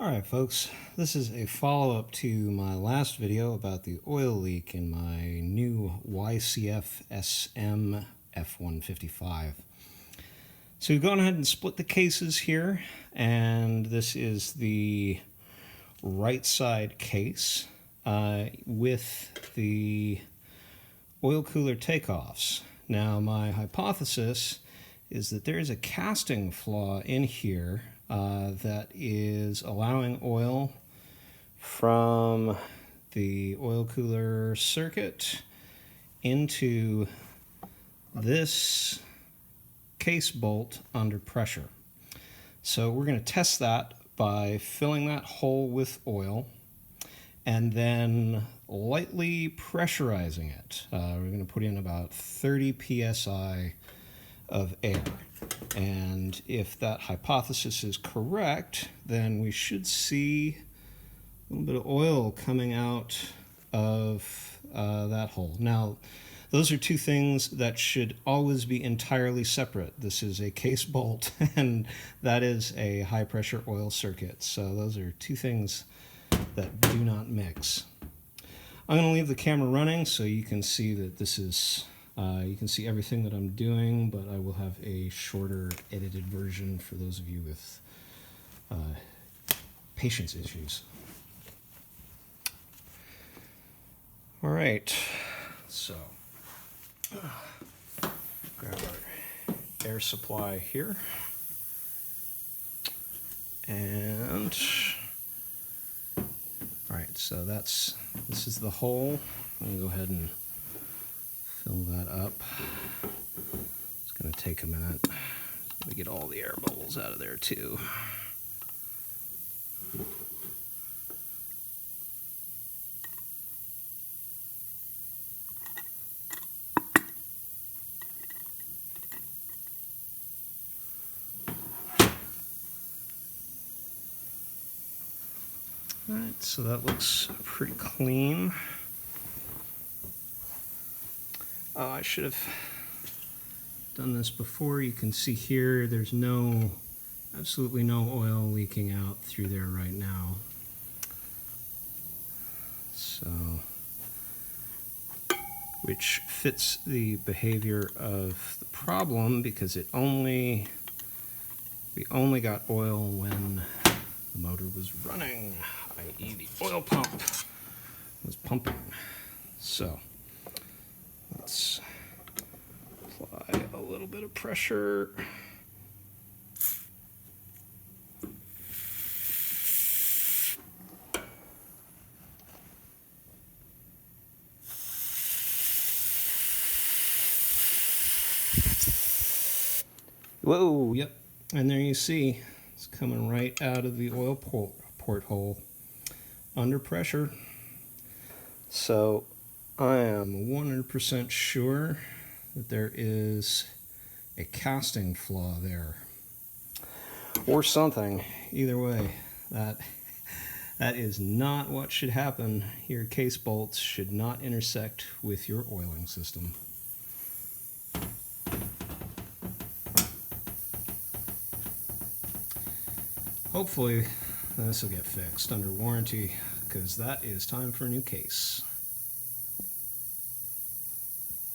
Alright folks, this is a follow-up to my last video about the oil leak in my new YCF SM F155. So we've gone ahead and split the cases here, and this is the right side case with the oil cooler takeoffs. Now my hypothesis is that there is a casting flaw in here that is allowing oil from the oil cooler circuit into this case bolt under pressure. So we're going to test that by filling that hole with oil and then lightly pressurizing it. We're going to put in about 30 psi of air. And if that hypothesis is correct, then we should see a little bit of oil coming out of that hole. Now, those are two things that should always be entirely separate. This is a case bolt, and that is a high-pressure oil circuit. So those are two things that do not mix. I'm going to leave the camera running so you can see that this is you can see everything that I'm doing, but I will have a shorter edited version for those of you with patience issues. All right, so grab our air supply here, and all right, so this is the hole. I'm gonna go ahead and fill that up. It's going to take a minute. Let me get all the air bubbles out of there too. All right, so that looks pretty clean. I should have done this before. You can see here there's absolutely no oil leaking out through there right now. So, which fits the behavior of the problem because we only got oil when the motor was running, i.e. the oil pump was pumping. So let's apply a little bit of pressure. Whoa, yep. And there you see, it's coming right out of the oil porthole under pressure. So I am 100% sure that there is a casting flaw there, or something. Either way, that is not what should happen. Your case bolts should not intersect with your oiling system. Hopefully this will get fixed under warranty, because that is time for a new case.